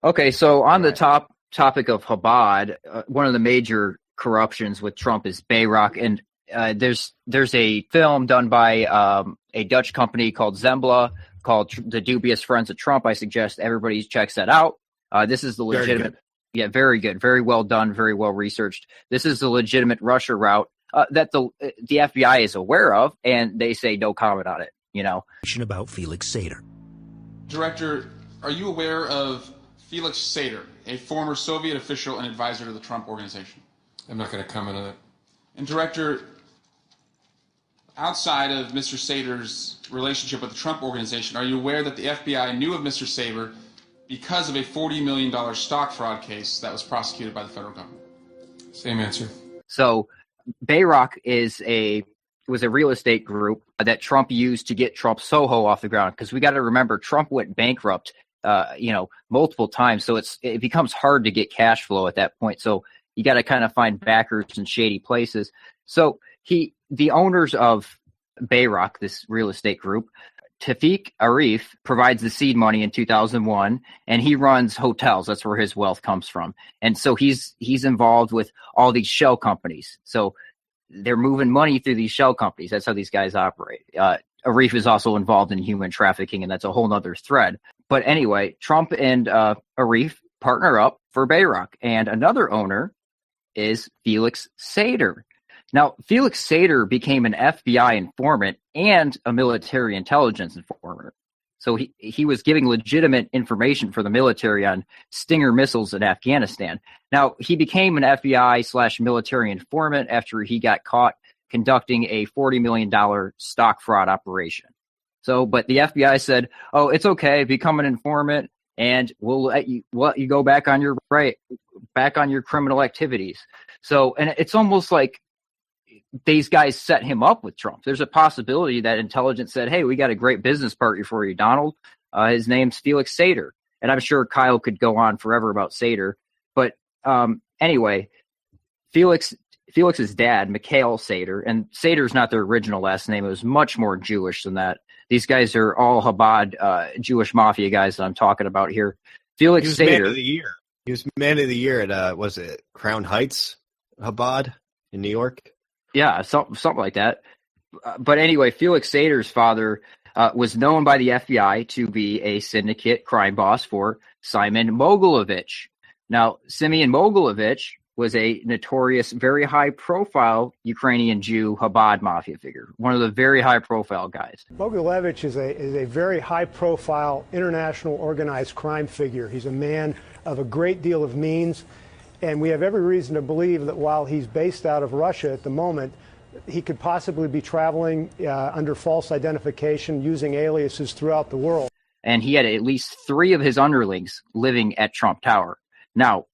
Okay, so on the topic of Chabad, one of the major corruptions with Trump is Bayrock, and there's a film done by a Dutch company called Zembla called The Dubious Friends of Trump. I suggest everybody checks that out. This is the legitimate, very good, very well done, very well researched. This is the legitimate Russia route that the FBI is aware of, and they say no comment on it. About Felix Sater. Director, are you aware of Felix Sater, a former Soviet official and advisor to the Trump Organization? I'm not going to comment on it. And Director, outside of Mr. Sater's relationship with the Trump Organization, are you aware that the FBI knew of Mr. Sater because of a $40 million stock fraud case that was prosecuted by the federal government? Same answer. So Bayrock was a real estate group that Trump used to get Trump Soho off the ground, because we got to remember Trump went bankrupt multiple times, so it becomes hard to get cash flow at that point. So you got to kind of find backers in shady places. So the owners of Bayrock, this real estate group, Tafik Arif, provides the seed money in 2001, and he runs hotels. That's where his wealth comes from. And so he's involved with all these shell companies. So they're moving money through these shell companies. That's how these guys operate. Arif is also involved in human trafficking, and that's a whole nother thread. But anyway, Trump and Arif partner up for Bayrock, and another owner is Felix Sater. Now, Felix Sater became an FBI informant and a military intelligence informant. So he was giving legitimate information for the military on Stinger missiles in Afghanistan. Now, he became an FBI/military informant after he got caught conducting a $40 million stock fraud operation. But the FBI said, "Oh, it's okay, become an informant, and we'll let you go back on your criminal activities." So, and it's almost like these guys set him up with Trump. There's a possibility that intelligence said, "Hey, we got a great business partner for you, Donald. His name's Felix Sater." And I'm sure Kyle could go on forever about Sater. But anyway, Felix's dad, Mikhail Sater, and Sater's not their original last name. It was much more Jewish than that. These guys are all Chabad Jewish Mafia guys that I'm talking about here. Felix Sater. Man of the year. He was man of the year at, was it Crown Heights, Chabad in New York? Yeah, something like that. But anyway, Felix Sater's father was known by the FBI to be a syndicate crime boss for Simon Mogilovich. Now, Simeon Mogilovich was a notorious, very high-profile Ukrainian Jew Chabad mafia figure, one of the very high-profile guys. Mogilovich is a very high-profile, international organized crime figure. He's a man of a great deal of means, and we have every reason to believe that while he's based out of Russia at the moment, he could possibly be traveling under false identification, using aliases throughout the world. And he had at least 3 of his underlings living at Trump Tower. Now,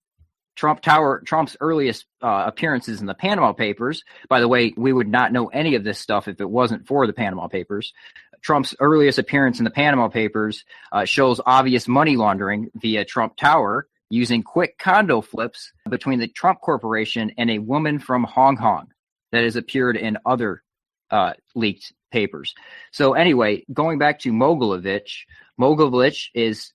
Trump's earliest appearances in the Panama Papers, by the way, we would not know any of this stuff if it wasn't for the Panama Papers. Trump's earliest appearance in the Panama Papers shows obvious money laundering via Trump Tower using quick condo flips between the Trump Corporation and a woman from Hong Kong that has appeared in other leaked papers. So anyway, going back to Mogilovich is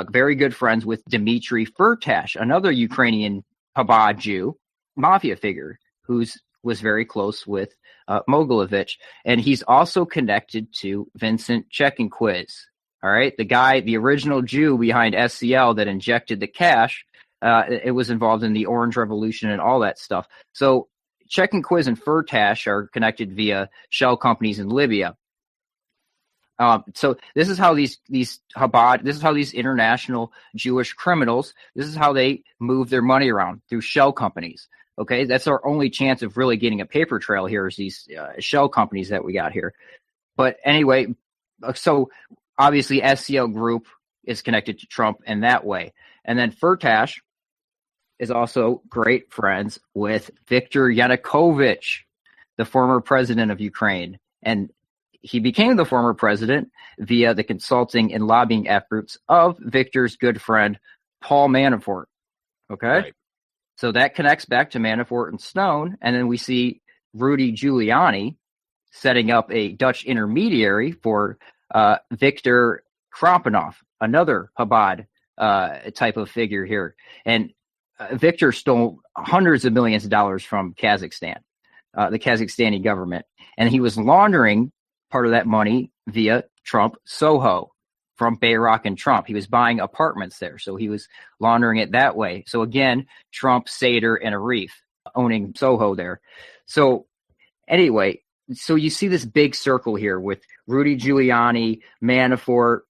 very good friends with Dmitry Firtash, another Ukrainian Chabad Jew mafia figure was very close with Mogilovich. And he's also connected to Vincent Checkenquiz. All right, the original Jew behind SCL that injected the cash, it was involved in the Orange Revolution and all that stuff. So Checkenquiz and Firtash are connected via shell companies in Libya. So this is how these Chabad, this is how these international Jewish criminals, this is how they move their money around, through shell companies. Okay, that's our only chance of really getting a paper trail here, is these shell companies that we got here. But anyway, so obviously SCL Group is connected to Trump in that way. And then Firtash is also great friends with Viktor Yanukovych, the former president of Ukraine. And he became the former president via the consulting and lobbying efforts of Victor's good friend, Paul Manafort. Okay? Right. So that connects back to Manafort and Stone. And then we see Rudy Giuliani setting up a Dutch intermediary for Viktor Krampenov, another Chabad type of figure here. And Victor stole hundreds of millions of dollars from Kazakhstan, the Kazakhstani government. And he was laundering part of that money via Trump Soho from Bayrock and Trump. He was buying apartments there. So he was laundering it that way. So again, Trump, Sater, and Arif owning Soho there. So anyway, so you see this big circle here with Rudy Giuliani, Manafort,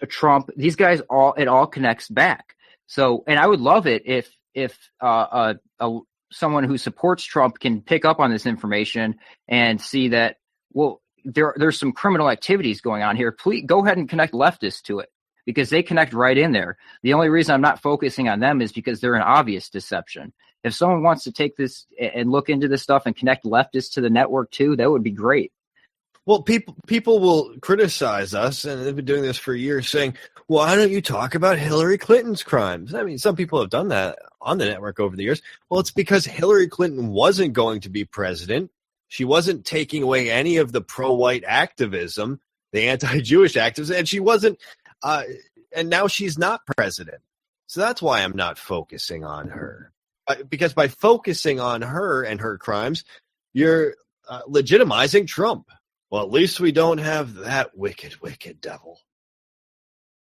Trump. These guys it all connects back. So, and I would love it if someone who supports Trump can pick up on this information and see that, well, there's some criminal activities going on here. Please go ahead and connect leftists to it, because they connect right in there. The only reason I'm not focusing on them is because they're an obvious deception. If someone wants to take this and look into this stuff and connect leftists to the network too, that would be great. Well, people will criticize us, and they've been doing this for years, saying, well, why don't you talk about Hillary Clinton's crimes? I mean, some people have done that on the network over the years. Well, it's because Hillary Clinton wasn't going to be president. She wasn't taking away any of the pro-white activism, the anti-Jewish activism, and she wasn't, and now she's not president. So that's why I'm not focusing on her. Because by focusing on her and her crimes, you're legitimizing Trump. Well, at least we don't have that wicked, wicked devil.